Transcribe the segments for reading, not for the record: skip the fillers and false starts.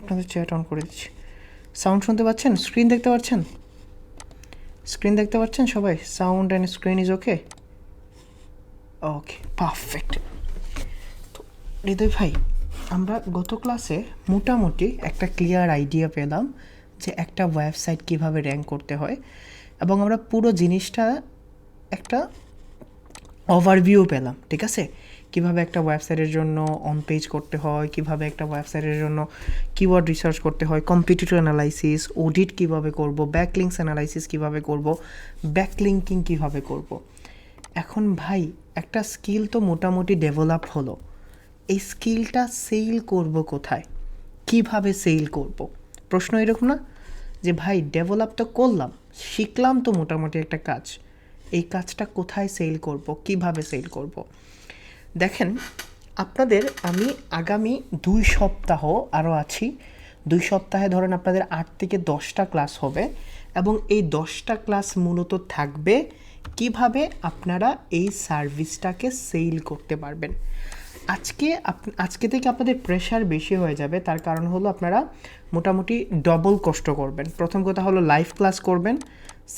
আপনাদের chat on করে দিচ্ছি। সাউন্ড শুনতে পাচ্ছেন? স্ক্রিন দেখতে পাচ্ছেন? স্ক্রিন দেখতে পাচ্ছেন সবাই? Sound and screen is okay? Okay, perfect. তো হৃদয় ভাই, আমরা গত ক্লাসে মোটামুটি একটা ক্লিয়ার আইডিয়া পেলাম যে একটা ওয়েবসাইট কীভাবে র্যাঙ্ক করতে হয়, এবং আমরা পুরো জিনিসটা একটা ওভারভিউ পেলাম, ঠিক আছে? কীভাবে একটা ওয়েবসাইটের জন্য অন পেজ করতে হয়, কীভাবে একটা ওয়েবসাইটের জন্য কিওয়ার্ড রিসার্চ করতে হয়, কম্পিটিটর অ্যানালাইসিস, অডিট কীভাবে করব, ব্যাকলিংকস অ্যানালাইসিস কীভাবে করব, ব্যাকলিঙ্কিং কীভাবে করব। এখন ভাই একটা স্কিল তো মোটামুটি ডেভেলপ হলো, এই স্কিলটা সেল করব কোথায়, কিভাবে সেল করব? প্রশ্ন এরকম না যে ভাই ডেভেলপ তো করলাম, শিখলাম তো মোটামুটি একটা কাজ, এই কাজটা কোথায় সেল করব, কিভাবে সেল করব? দেখেন, আপনাদের আমি আগামী 2 সপ্তাহ আরও আছি, 2 সপ্তাহে ধরেন আপনাদের 8 থেকে 10টা ক্লাস হবে, এবং এই 10টা ক্লাস মূলত থাকবে কিভাবে আপনারা এই সার্ভিসটাকে সেল করতে পারবেন। আজকে থেকে আপনাদের প্রেশার বেশি হয়ে যাবে, তার কারণ হলো আপনারা মোটামুটি ডবল কষ্ট করবেন। প্রথম কথা হলো লাইভ ক্লাস করবেন,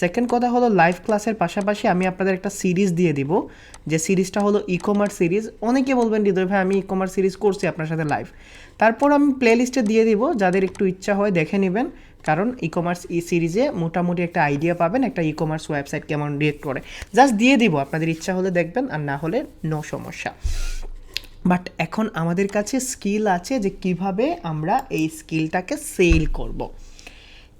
সেকেন্ড কথা হলো লাইভ ক্লাসের পাশাপাশি আমি আপনাদের একটা সিরিজ দিয়ে দিব, যে সিরিজটা হলো ই কমার্স সিরিজ। অনেকে বলবেন হৃদয় ভাই আমি ই কমার্স সিরিজ করছি আপনার সাথে লাইভ, তারপর আমি প্লে লিস্টে দিয়ে দিব, যাদের একটু ইচ্ছা হয় দেখে নেবেন, কারণ ই কমার্স সিরিজে মোটামুটি একটা আইডিয়া পাবেন একটা ই কমার্স ওয়েবসাইট কেমন রিয়েক্ট করে। জাস্ট দিয়ে দিব, আপনাদের ইচ্ছা হলে দেখবেন, আর না হলে নো সমস্যা। বাট এখন আমাদের কাছে স্কিল আছে যে কিভাবে আমরা এই স্কিলটাকে সেল করব।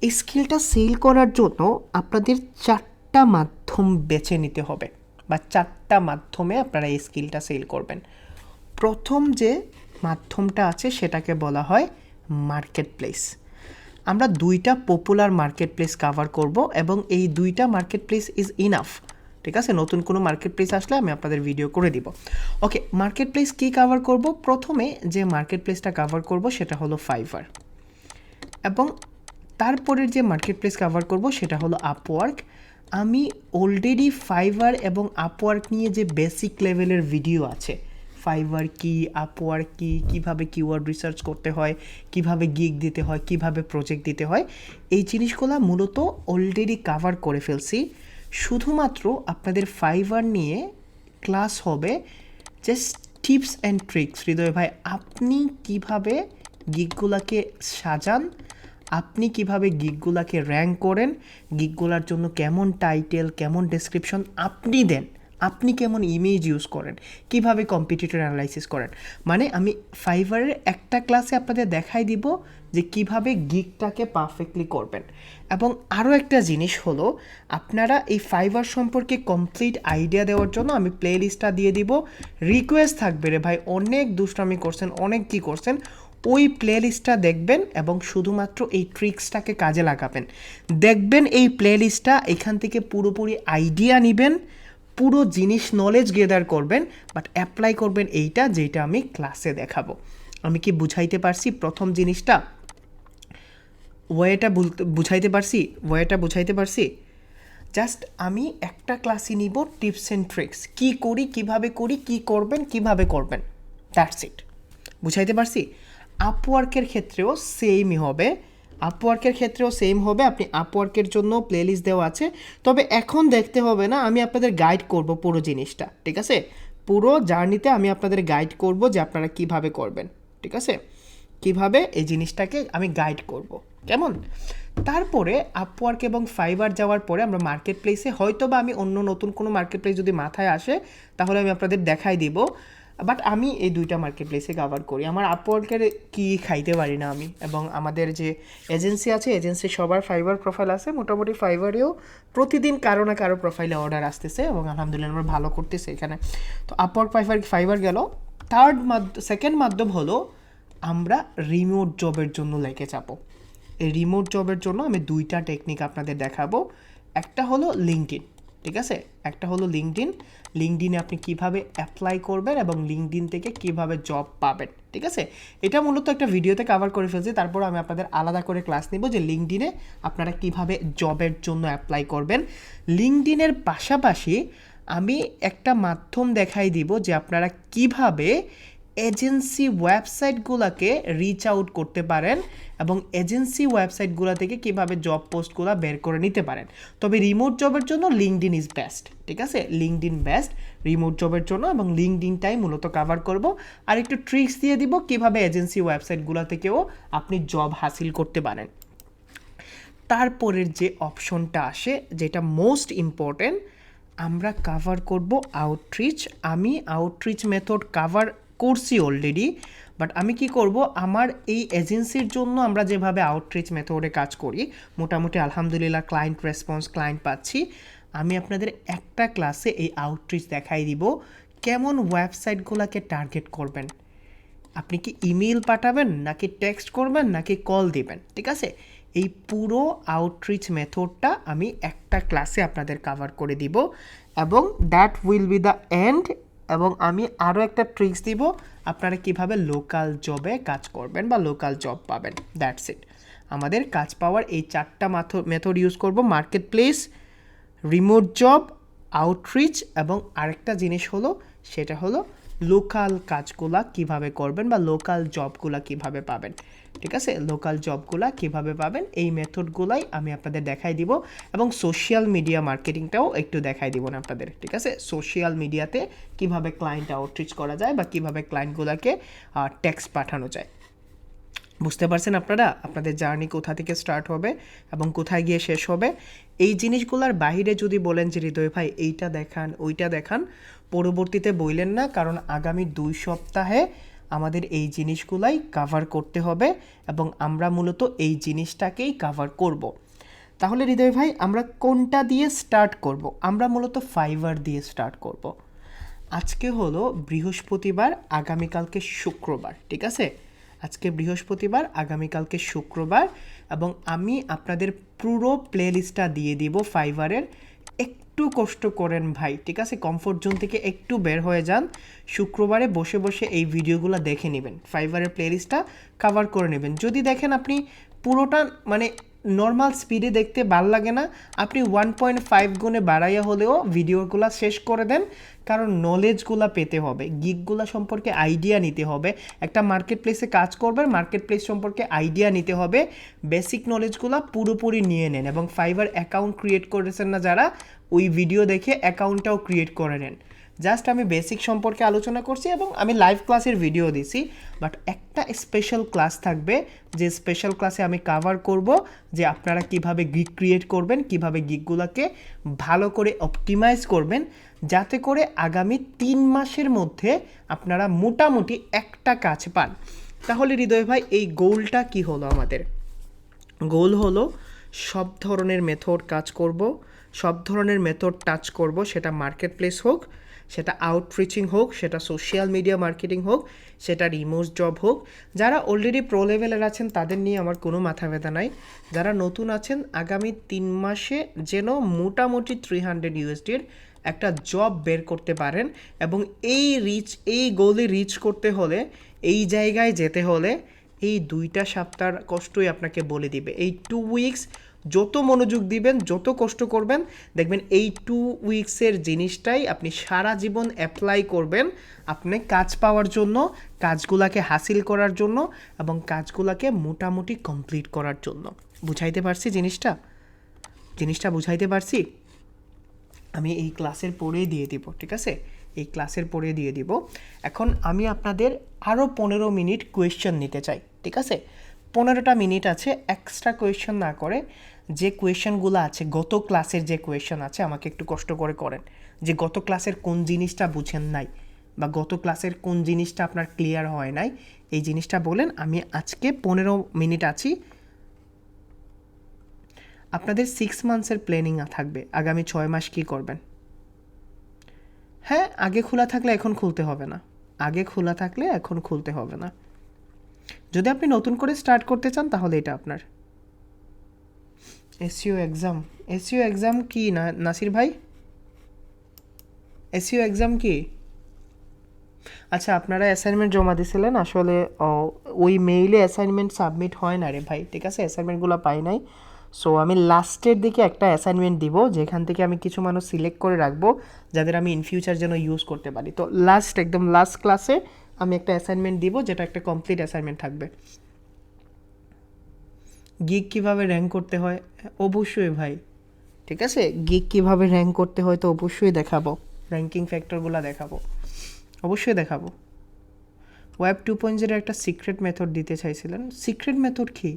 এই স্কিলটা সেল করার জন্য আপনাদের 4টা মাধ্যম বেছে নিতে হবে, বা 4টা মাধ্যমে আপনারা এই স্কিলটা সেল করবেন। প্রথম যে মাধ্যমটা আছে সেটাকে বলা হয় মার্কেট প্লেস। আমরা 2টা পপুলার মার্কেট প্লেস কাভার করব, এবং এই 2টা মার্কেট প্লেস ইজ ইনাফ, ঠিক আছে? নতুন কোনো মার্কেট প্লেস আসলে আমি আপনাদের ভিডিও করে দিব। ওকে, মার্কেট প্লেস কী কাভার করব? প্রথমে যে মার্কেট প্লেসটা কাভার করব সেটা হলো ফাইবার, এবং তারপরের যে মার্কেট প্লেস কাভার করব সেটা হলো আপওয়ার্ক। আমি অলরেডি ফাইবার এবং আপওয়ার্ক নিয়ে যে বেসিক লেভেলের ভিডিও আছে, ফাইবার কি, আপওয়ার্ক কি, কীভাবে কিওয়ার্ড রিসার্চ করতে হয়, কিভাবে গিগ দিতে হয়, কিভাবে প্রজেক্ট দিতে হয়, এই জিনিসগুলো মূলত অলরেডি কাভার করে ফেলছি। শুধুমাত্র আপনাদের ফাইবার নিয়ে ক্লাস হবে জাস্ট টিপস অ্যান্ড ট্রিক্স। হৃদয় ভাই, আপনি কিভাবে গিগগুলোকে সাজান, আপনি কিভাবে গিগগুলোকে র্যাঙ্ক করেন, গিগগুলোর জন্য কেমন টাইটেল, কেমন ডেসক্রিপশন আপনি দেন, আপনি কেমন ইমেজ ইউজ করেন, কিভাবে কম্পিটিটর অ্যানালাইসিস করেন, মানে আমি ফাইবারের একটা ক্লাসে আপনাদের দেখাই দিব যে কিভাবে গিগটাকে পারফেক্টলি করবেন। এবং আরও একটা জিনিস হলো, আপনারা এই ফাইবার সম্পর্কে কমপ্লিট আইডিয়া দেওয়ার জন্য আমি প্লে লিস্টটা দিয়ে দিব। রিকোয়েস্ট থাকবে রে ভাই, অনেক দুষ্টামি করছেন, অনেক কী করছেন, ওই প্লে লিস্টটা দেখবেন এবং শুধুমাত্র এই ট্রিক্সটাকে কাজে লাগাবেন। দেখবেন এই প্লে লিস্টটা, এখান থেকে পুরোপুরি আইডিয়া নেবেন, পুরো জিনিস নলেজ গেদার করবেন, বাট অ্যাপ্লাই করবেন এইটা যেটা আমি ক্লাসে দেখাবো। আমি কি বুঝাইতে পারছি? প্রথম জিনিসটা ওয়েটা বুঝাইতে পারছি? জাস্ট আমি একটা ক্লাসই নিব, টিপস অ্যান্ড ট্রিক্স, কী করি, কিভাবে করি, কী করবেন, কিভাবে করবেন, দ্যাটস ইট। বুঝাইতে পারছি? আপওয়ার্কের ক্ষেত্রেও সেম হবে। আপনি আপওয়ার্কের জন্য প্লেলিস্ট দেওয়া আছে, তবে এখন দেখতে হবে না, আমি আপনাদের গাইড করব পুরো জিনিসটা, ঠিক আছে? পুরো জার্নিতে আমি আপনাদের গাইড করব যে আপনারা কিভাবে করবেন, ঠিক আছে? কিভাবে এই জিনিসটাকে আমি গাইড করব, কেমন? তারপরে আপওয়ার্ক এবং ফাইবার যাওয়ার পরে আমরা মার্কেট প্লেসে, হয়তো বা আমি অন্য নতুন কোনো মার্কেট প্লেস যদি মাথায় আসে তাহলে আমি আপনাদের দেখাই দিব, বাট আমি এই 2টা মার্কেট প্লেসে কাভার করি। আমার আপওয়ার্কের কি খাইতে পারি না আমি, এবং আমাদের যে এজেন্সি আছে, এজেন্সি সবার ফাইবার প্রোফাইল আছে, মোটামুটি ফাইবারেও প্রতিদিন কারো না কারো প্রোফাইলে অর্ডার আসতেছে, এবং আলহামদুলিল্লাহ আমরা ভালো করতেছি এখানে। তো আপওয়ার্ক ফাইবার গেল। সেকেন্ড মাধ্যম হলো আমরা রিমোট জবের জন্য লেগে যাব। এই রিমোট জবের জন্য আমি 2টা টেকনিক আপনাদের দেখাবো। একটা হলো লিঙ্কডইন, ঠিক আছে? একটা হলো লিঙ্কডইনে আপনি কিভাবে অ্যাপ্লাই করবেন এবং লিঙ্কডইন থেকে কিভাবে জব পাবেন, ঠিক আছে? এটা মূলত একটা ভিডিওতে কভার করে ফেলছি, তারপর আমি আপনাদের আলাদা করে ক্লাস নিব যে লিঙ্কডইনে আপনারা কিভাবে জবের জন্য অ্যাপ্লাই করবেন। লিঙ্কডইনের পাশাপাশি আমি একটা মাধ্যম দেখাই দিব যে আপনারা কিভাবে এজেন্সি ওয়েবসাইটগুলোকে রিচ আউট করতে পারেন এবং এজেন্সি ওয়েবসাইটগুলো থেকে কীভাবে জব পোস্টগুলো বের করে নিতে পারেন। তবে রিমোট জবের জন্য লিঙ্কডইন ইজ বেস্ট, ঠিক আছে, লিঙ্কডইন বেস্ট রিমোট জবের জন্য, এবং লিঙ্কডইনটাই মূলত কভার করব। আর একটু ট্রিক্স দিয়ে দিব কীভাবে এজেন্সি ওয়েবসাইটগুলো থেকেও আপনি জব হাসিল করতে পারেন। তারপরের যে অপশনটা আসে, যেটা মোস্ট ইম্পর্টেন্ট, আমরা কাভার করব আউটরিচ। আমি আউটরিচ মেথড কাভার করছি অলরেডি, বাট আমি কি করব, আমার এই এজেন্সির জন্য আমরা যেভাবে আউটরিচ মেথডে কাজ করি, মোটামুটি আলহামদুলিল্লাহ ক্লায়েন্ট রেসপন্স ক্লায়েন্ট পাচ্ছি। আমি আপনাদের একটা ক্লাসে এই আউটরিচ দেখাই দিব কেমন ওয়েবসাইটগুলোকে টার্গেট করবেন। আপনি কি ইমেল পাঠাবেন, নাকি টেক্সট করবেন, নাকি কল দিবেন, ঠিক আছে। এই পুরো আউটরিচ মেথডটা আমি একটা ক্লাসে আপনাদের কভার করে দিব, এবং that will be the end. এবং আমি আরও একটা ট্রিক্স দিব আপনারা কিভাবে লোকাল জবে কাজ করবেন বা লোকাল জব পাবেন। That's it. আমাদের কাজ পাওয়ার এই 4টা মেথড ইউজ করব, market place, remote job, outreach, এবং আরেকটা জিনিস হলো, সেটা হলো লোকাল কাজগুলা কিভাবে করবেন বা লোকাল জবগুলা কিভাবে পাবেন, ঠিক আছে। লোকাল জবগুলা কিভাবে পাবেন এই মেথডগুলাই আমি আপনাদের দেখাই দিব, এবং সোশ্যাল মিডিয়া মার্কেটিংটাও একটু দেখাই দিব না আপনাদের, ঠিক আছে। সোশ্যাল মিডিয়াতে কিভাবে ক্লায়েন্ট আউটরিচ করা যায় বা কিভাবে ক্লায়েন্টগুলোকে টেক্সট পাঠানো যায়। বুঝতে পারছেন আপনারা আপনাদের জার্নি কোথা থেকে স্টার্ট হবে এবং কোথায় গিয়ে শেষ হবে। এই জিনিসগুলোর বাহিরে যদি বলেন যে হৃদয় ভাই এইটা দেখান ওইটা দেখান, পরবর্তীতে বললেন না, কারণ আগামী 2 সপ্তাহে আমাদের এই জিনিসগুলাই কভার করতে হবে এবং আমরা মূলত এই জিনিসটাকেই কভার করব। তাহলে হৃদয় ভাই আমরা কোনটা দিয়ে স্টার্ট করব? আমরা মূলত ফাইবার দিয়ে স্টার্ট করব। আজকে হলো বৃহস্পতিবার, আগামীকালকে শুক্রবার, ঠিক আছে। আজকে বৃহস্পতিবার, আগামীকালকে শুক্রবার, এবং আমি আপনাদের পুরো প্লেলিস্টটা দিয়ে দিব ফাইবারের। একটু কষ্ট করেন ভাই, ঠিক আছে, কমফোর্ট জোন থেকে একটু বের হয়ে যান, শুক্রবারে বসে বসে এই ভিডিওগুলো দেখে নেবেন, ফাইবারের প্লেলিস্টটা কভার করে নেবেন। যদি দেখেন আপনি পুরোটা মানে নর্মাল স্পিডে দেখতে ভাল লাগে না, আপনি 1.5 গুণে বাড়াইয়া হলেও ভিডিওগুলো শেষ করে দেন, কারণ নলেজগুলো পেতে হবে, গিগগুলো সম্পর্কে আইডিয়া নিতে হবে। একটা মার্কেট প্লেসে কাজ করবেন, মার্কেট প্লেস সম্পর্কে আইডিয়া নিতে হবে, বেসিক নলেজগুলো পুরোপুরি নিয়ে নেন, এবং ফাইবার অ্যাকাউন্ট ক্রিয়েট করেছেন না যারা, ওই ভিডিও দেখে অ্যাকাউন্টটাও ক্রিয়েট করে নেন। জাস্ট আমি বেসিক সম্পর্কে আলোচনা করছি এবং আমি লাইভ ক্লাসের ভিডিও দিছি, বাট একটা স্পেশাল ক্লাস থাকবে, যে স্পেশাল ক্লাসে আমি কভার করব যে আপনারা কিভাবে গিগ ক্রিয়েট করবেন, কিভাবে গিগগুলোকে ভালো করে অপটিমাইজ করবেন, যাতে করে আগামী 3 মাসের মধ্যে আপনারা মোটামুটি একটা কাজ পান। তাহলে হৃদয় ভাই এই গোলটা কি হলো আমাদের? গোল হলো সব ধরনের মেথড কাজ করব, সব ধরনের মেথড টাচ করব, সেটা মার্কেট প্লেস হোক, সেটা আউটরিচিং হোক, সেটা সোশ্যাল মিডিয়া মার্কেটিং হোক, সেটা রিমোট জব হোক। যারা অলরেডি প্রো লেভেলের আছেন তাদের নিয়ে আমার কোনো মাথা ব্যথা নাই, যারা নতুন আছেন আগামী 3 মাসে যেন মোটামুটি 300 ইউএসডির একটা জব বের করতে পারেন, এবং এই গোলে রিচ করতে হলে, এই জায়গায় যেতে হলে এই 2টা সপ্তাহের কষ্টই আপনাকে বলে দিবে। এই 2 উইকস যত মনোযোগ দিবেন, যত কষ্ট করবেন, দেখবেন এই 2 উইকসের জিনিসটাই আপনি সারা জীবন অ্যাপ্লাই করবেন আপনি কাজ পাওয়ার জন্য, কাজগুলোকে হাসিল করার জন্য, এবং কাজগুলোকে মোটামুটি কমপ্লিট করার জন্য। বুঝাইতে পারছি জিনিসটা বুঝাইতে পারছি? আমি এই ক্লাসের পরেই দিয়ে দিব, ঠিক আছে, এই ক্লাসের পরে দিয়ে দিব। এখন আমি আপনাদের আরও 15 মিনিট কোয়েশ্চেন নিতে চাই, ঠিক আছে। 15টা মিনিট আছে, এক্সট্রা কোয়েশ্চেন না করে যে কোয়েশ্চেনগুলো আছে, গত ক্লাসের যে কোয়েশ্চেন আছে, আমাকে একটু কষ্ট করে করেন, যে গত ক্লাসের কোন জিনিসটা বুঝেন নাই বা গত ক্লাসের কোন জিনিসটা আপনার ক্লিয়ার হয় নাই, এই জিনিসটা বলেন। আমি আজকে 15 মিনিট আছি। আপনাদের 6 মান্থসের প্ল্যানিং থাকবে, আগামী 6 মাস কী করবেন। হ্যাঁ, আগে খোলা থাকলে এখন খুলতে হবে না, আগে খোলা থাকলে এখন খুলতে হবে না। যদি আপনি নতুন করে স্টার্ট করতে চান তাহলে এটা আপনার। এসইও এক্সাম কি না নাসির ভাই? এসইও এক্সাম কি? আচ্ছা, আপনারা অ্যাসাইনমেন্ট জমা দিয়েছিলেন, আসলে ওই মেইলে অ্যাসাইনমেন্ট সাবমিট হয় না রে ভাই, ঠিক আছে, অ্যাসাইনমেন্টগুলো পাই নাই। সো আমি লাস্টের দিকে একটা অ্যাসাইনমেন্ট দিব, যেখান থেকে আমি কিছু মানুষ সিলেক্ট করে রাখবো যাদের আমি ইন ফিউচার যেন ইউজ করতে পারি। তো একদম লাস্ট ক্লাসে আমি একটা অ্যাসাইনমেন্ট দিব, যেটা একটা কমপ্লিট অ্যাসাইনমেন্ট থাকবে। গিগ কীভাবে র্যাঙ্ক করতে হয়, অবশ্যই ভাই, ঠিক আছে। গিগ কীভাবে র্যাঙ্ক করতে হয় তো অবশ্যই দেখাবো, র্যাঙ্কিং ফ্যাক্টরগুলো দেখাবো, অবশ্যই দেখাবো। ওয়েব 2.0 একটা সিক্রেট মেথড দিতে চাইছিলেন, সিক্রেট মেথড কি?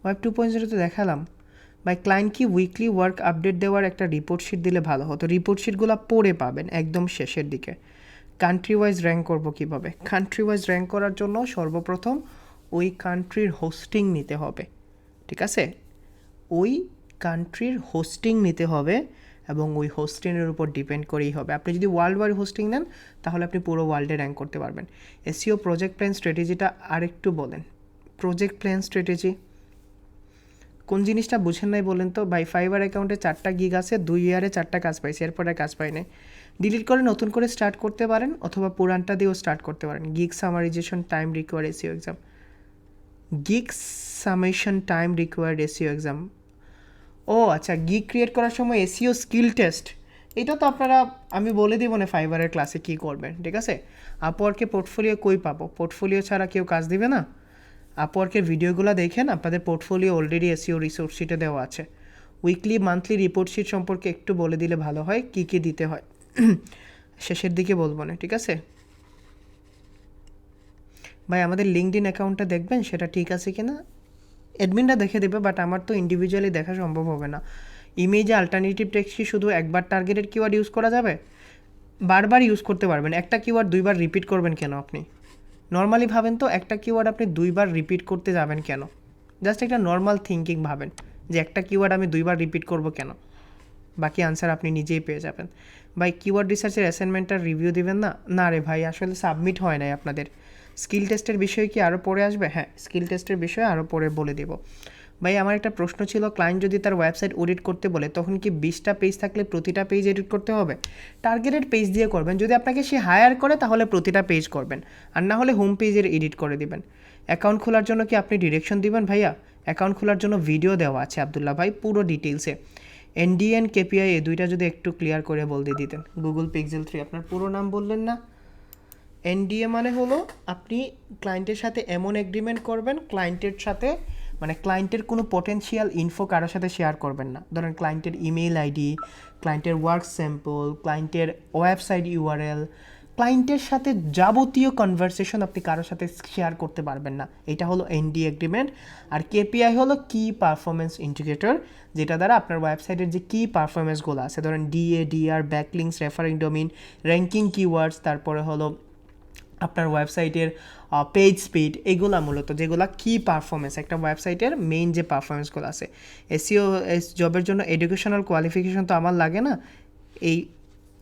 ওয়েব 2.0 তো দেখালাম। বাই ক্লায়েন্ট কি উইকলি ওয়ার্ক আপডেট দেওয়ার একটা রিপোর্ট শিট দিলে ভালো হতো, রিপোর্ট শিটগুলো পড়ে পাবেন একদম শেষের দিকে। কান্ট্রি ওয়াইজ র্যাঙ্ক করবো কীভাবে? কান্ট্রি ওয়াইজ র্যাঙ্ক করার জন্য সর্বপ্রথম ওই কান্ট্রির হোস্টিং নিতে হবে, ঠিক আছে। ওই কান্ট্রির হোস্টিং নিতে হবে এবং ওই হোস্টিংয়ের উপর ডিপেন্ড করেই হবে। আপনি যদি ওয়ার্ল্ড ওয়াইড হোস্টিং নেন তাহলে আপনি পুরো ওয়ার্ল্ডে র্যাঙ্ক করতে পারবেন। এসইও প্রজেক্ট প্ল্যান স্ট্র্যাটেজিটা আরেকটু বলেন। প্রজেক্ট প্ল্যান স্ট্র্যাটেজি কোন জিনিসটা বুঝেন নাই বলেন তো ভাই? ফাইবার অ্যাকাউন্টে 4টা গিগ আছে, 2 ইয়ারে 4টা কাজ পাইছে, এরপরে কাজ পাই নাই। ডিলিট করে নতুন করে স্টার্ট করতে পারেন অথবা পুরানটা দিয়েও স্টার্ট করতে পারেন। Gig summarization time required SEO exam, gig summation time required SEO exam. ও আচ্ছা, গিগ ক্রিয়েট করার সময় এসইও স্কিল টেস্ট, এটা তো আপনারা, আমি বলে দিব না ফাইবারের ক্লাসে কী করবেন, ঠিক আছে। আপওয়ার্কে পোর্টফোলিও কই পাবো? পোর্টফোলিও ছাড়া কেউ কাজ দিবে না। আপওয়ার্কের ভিডিওগুলো দেখেন, আপনাদের পোর্টফোলিও অলরেডি এসইও রিসোর্স শিটে দেওয়া আছে। উইকলি মান্থলি রিপোর্ট শিট সম্পর্কে একটু বলে দিলে ভালো হয়, কী কী দিতে হয়। শেষের দিকে বলবো না, ঠিক আছে ভাই। আমাদের লিঙ্কডইন অ্যাকাউন্টটা দেখবেন সেটা ঠিক আছে কি না, অ্যাডমিনটা দেখে দেবে, বাট আমার তো ইন্ডিভিজুয়ালি দেখা সম্ভব হবে না। ইমেজে অল্টারনেটিভ টেক্সট কি শুধু একবার টার্গেটেড কিওয়ার্ড ইউজ করা যাবে? বারবার ইউজ করতে পারবেন। একটা কিওয়ার্ড 2বার রিপিট করবেন কেন আপনি? নর্মালি ভাবেন তো, একটা কিওয়ার্ড আপনি 2বার রিপিট করতে যাবেন কেন? জাস্ট একটা নর্মাল থিঙ্কিং ভাবেন যে একটা কিওয়ার্ড আমি 2বার রিপিট করব কেন? বাকি আনসার আপনি নিজেই পেয়ে যাবেন। ভাই কিওয়ার্ড রিসার্চের অ্যাসাইনমেন্টটার রিভিউ দিবেন না? না রে ভাই, আসলে সাবমিট হয় নাই আপনাদের। স্কিল টেস্টের বিষয়ে কি আরও পরে আসবে? হ্যাঁ, স্কিল টেস্টের বিষয়ে আরও পরে বলে দেব। ভাই আমার একটা প্রশ্ন ছিল, ক্লায়েন্ট যদি তার ওয়েবসাইট এডিট করতে বলে তখন কি 20টা পেজ থাকলে প্রতিটা পেজ এডিট করতে হবে? টার্গেটেড পেজ দিয়ে করবেন। যদি আপনাকে সে হায়ার করে তাহলে প্রতিটা পেজ করবেন, আর না হলে হোম পেজের এডিট করে দিবেন। অ্যাকাউন্ট খোলার জন্য কি আপনি ডিরেকশন দিবেন? ভাইয়া অ্যাকাউন্ট খোলার জন্য ভিডিও দেওয়া আছে আবদুল্লাহ ভাই, পুরো ডিটেলসে। এনডিএন কেপিআই এই দুইটা যদি একটু ক্লিয়ার করে বলতে দিতেন। গুগল পিক্সেল 3, আপনার পুরো নাম বললেন না? এনডিএ মানে হলো আপনি ক্লায়েন্টের সাথে এমন এগ্রিমেন্ট করবেন, ক্লায়েন্টের সাথে মানে ক্লায়েন্টের কোনো পটেনশিয়াল ইনফো কারোর সাথে শেয়ার করবেন না। ধরেন ক্লায়েন্টের ইমেইল আইডি, ক্লায়েন্টের ওয়ার্ক স্যাম্পল, ক্লায়েন্টের ওয়েবসাইট ইউআরএল, ক্লায়েন্টের সাথে যাবতীয় কনভারসেশন আপনি কারোর সাথে শেয়ার করতে পারবেন না। এটা হলো এনডি এগ্রিমেন্ট। আর কেপিআই হলো কি পারফরমেন্স ইন্ডিকেটর, যেটা দ্বারা আপনার ওয়েবসাইটের যে কি পারফরমেন্সগুলো আছে, ধরেন DA, DR, backlinks, referring domain, ranking keywords, তারপরে হলো আপনার ওয়েবসাইটের পেজ স্পিড, এগুলা মূলত যেগুলো কি পারফরমেন্স একটা ওয়েবসাইটের মেইন যে পারফরমেন্সগুলো আছে। এসইও জবের জন্য এডুকেশনাল কোয়ালিফিকেশন তো আমার লাগে না, এই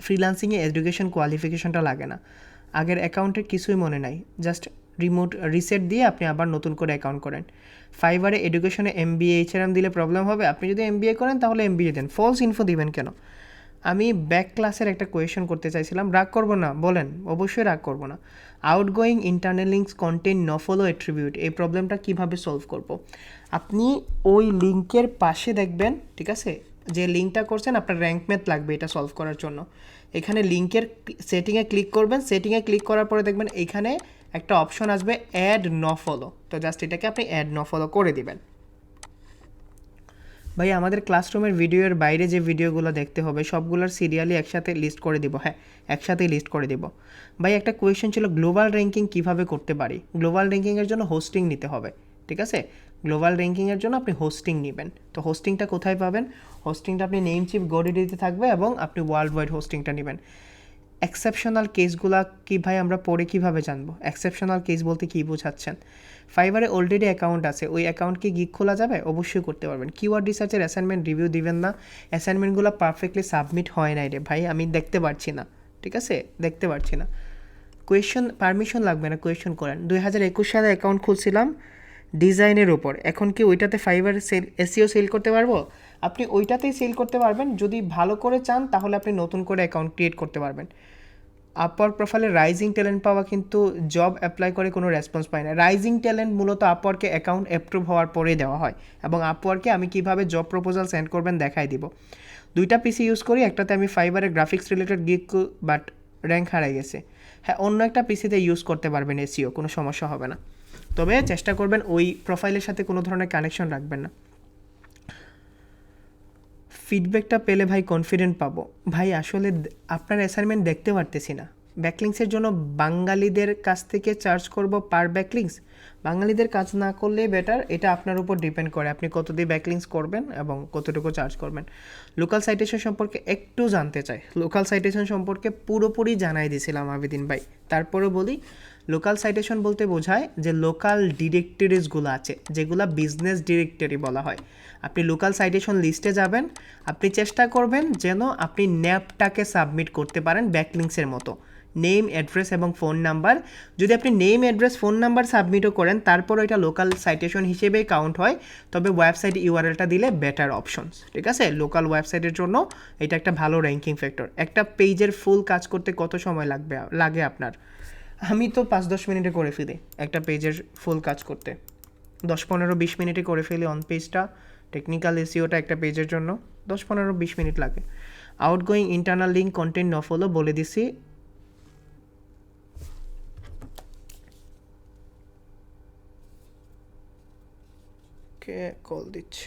ফ্রিল্যান্সিংয়ে এডুকেশন কোয়ালিফিকেশনটা লাগে না। আগের অ্যাকাউন্টের কিছুই মনে নাই, জাস্ট রিসেট দিয়ে আপনি আবার নতুন করে অ্যাকাউন্ট করেন। ফাইবারে এডুকেশনে এমবিএ, এইচআরএম দিলে প্রবলেম হবে। আপনি যদি এমবিএ করেন তাহলে এমবিএ দেন, ফলস ইনফো দিবেন কেন? আমি ব্যাক ক্লাসের একটা কোয়েশন করতে চাইছিলাম, রাগ করব না বলেন? অবশ্যই রাগ করব না। আউটগোয়িং ইন্টারনাল লিঙ্কস কন্টেন্ট ন ফলো অ্যাট্রিবিউট, এই প্রবলেমটা কীভাবে সলভ করব? আপনি ওই লিঙ্কের পাশে দেখবেন, ঠিক আছে, যে লিঙ্কটা করছেন আপনার র্যাঙ্ক ম্যাথ লাগবে এটা সলভ করার জন্য। এখানে লিঙ্কের সেটিংয়ে ক্লিক করবেন, সেটিংয়ে ক্লিক করার পরে দেখবেন এখানে একটা অপশন আসবে অ্যাড ন ফলো, তো জাস্ট এটাকে আপনি অ্যাড ন ফলো করে দিবেন। ভাই আমাদের ক্লাসরুমের ভিডিওর বাইরে যে ভিডিওগুলো দেখতে হবে সবগুলোর সিরিয়ালি একসাথে লিস্ট করে দিব। হ্যাঁ, একসাথেই লিস্ট করে দিব। ভাই একটা কোয়েশ্চেন ছিল, গ্লোবাল র্যাঙ্কিং কীভাবে করতে পারি? গ্লোবাল র্যাঙ্কিংয়ের জন্য হোস্টিং নিতে হবে, ঠিক আছে। গ্লোবাল র্যাঙ্কিংয়ের জন্য আপনি হোস্টিং নেবেন। তো হোস্টিংটা কোথায় পাবেন? হোস্টিংটা আপনি নেমচিপ গোডিডিতে থাকবে এবং আপনি ওয়ার্ল্ড ওয়াইড হোস্টিংটা নেবেন। এক্সেপশনাল কেসগুলো কি ভাই আমরা পরে কীভাবে জানবো? এক্সেপশনাল কেস বলতে কী বোঝাচ্ছেন? ফাইবারে অলরেডি অ্যাকাউন্ট আছে, ওই অ্যাকাউন্টকে গিগ খোলা যাবে? অবশ্যই করতে পারবেন। কিওয়ার্ড রিসার্চের অ্যাসাইনমেন্ট রিভিউ দিবেন না, অ্যাসাইনমেন্টগুলো পারফেক্টলি সাবমিট হয় নাই রে ভাই, আমি দেখতে পারছি না, ঠিক আছে, দেখতে পারছি না। কোয়েশ্চন পারমিশন লাগবে না, কোয়েশ্চন করেন। 2021 সালে অ্যাকাউন্ট খুলছিলাম ডিজাইনের ওপর, এখন কি ওইটাতে ফাইবার এসইও সেল করতে পারবো? আপনি ওইটাতেই সেল করতে পারবেন, যদি ভালো করে চান তাহলে আপনি নতুন করে অ্যাকাউন্ট ক্রিয়েট করতে পারবেন। আপওয়ার্ক প্রোফাইলে রাইজিং ট্যালেন্ট পাওয়া কিন্তু জব অ্যাপ্লাই করে কোনো রেসপন্স পায় না। রাইজিং ট্যালেন্ট মূলত আপওয়ার্কে অ্যাকাউন্ট অ্যাপ্রুভ হওয়ার পরেই দেওয়া হয়, এবং আপওয়ার্কে আমি কীভাবে জব প্রপোজাল সেন্ড করবেন দেখাই দিব। 2টা পিসি ইউজ করি, একটাতে আমি ফাইবারের graphics related gig, but rank হারাই গেছে। হ্যাঁ, অন্য একটা পিসিতে ইউজ করতে পারবেন এসইও, কোনো সমস্যা হবে না। তবে চেষ্টা করবেন ওই প্রোফাইলের সাথে কোনো ধরনের কানেকশন রাখবেন না। ফিডব্যাকটা পেলে ভাই কনফিডেন্ট পাবো। ভাই আসলে আপনার অ্যাসাইনমেন্ট দেখতে পারতেছি না। ব্যাকলিংসের জন্য বাঙালিদের কাছ থেকে চার্জ করব পার ব্যাকলিংস, বাঙালিদের কাজ না করলে বেটার, এটা আপনার উপর ডিপেন্ড করে আপনি কত দিয়ে ব্যাকলিংস করবেন এবং কতটুকু চার্জ করবেন। লোকাল সাইটেশন সম্পর্কে একটু জানতে চাই। লোকাল সাইটেশন সম্পর্কে পুরোপুরি জানাই দিয়েছিলাম আবেদিন ভাই, তারপরে বলি লোকাল সাইটেশন বলতে বোঝায় যে লোকাল ডিরেক্টরিজগুলো আছে, যেগুলো বিজনেস ডিরেক্টরি বলা হয়। আপনি লোকাল সাইটেশন লিস্টে যাবেন, আপনি চেষ্টা করবেন যেন আপনি ন্যাপটাকে সাবমিট করতে পারেন ব্যাকলিংসের মতো, নেম, অ্যাড্রেস এবং ফোন নাম্বার। যদি আপনি নেম, অ্যাড্রেস, ফোন নাম্বার সাবমিটও করেন তারপর এটা লোকাল সাইটেশন হিসেবেই কাউন্ট হয়, তবে ওয়েবসাইট ইউআরএলটা দিলে বেটার অপশনস। ঠিক আছে, লোকাল ওয়েবসাইটের জন্য এটা একটা ভালো র্যাঙ্কিং ফ্যাক্টর। একটা পেজের ফুল কাজ করতে কত সময় লাগে আপনার? আমি তো 5-10 মিনিটে করে ফেলি একটা পেজের ফুল কাজ করতে, 10-15-20 মিনিটে করে ফেলি অন পেজটা। টেকনিক্যাল এসইওটা একটা পেজের জন্য 10-15-20 মিনিট লাগে। আউটগোয়িং ইন্টারনাল লিঙ্ক কন্টেন্ট ন ফলো বলে দিছি। কে কল দিচ্ছে?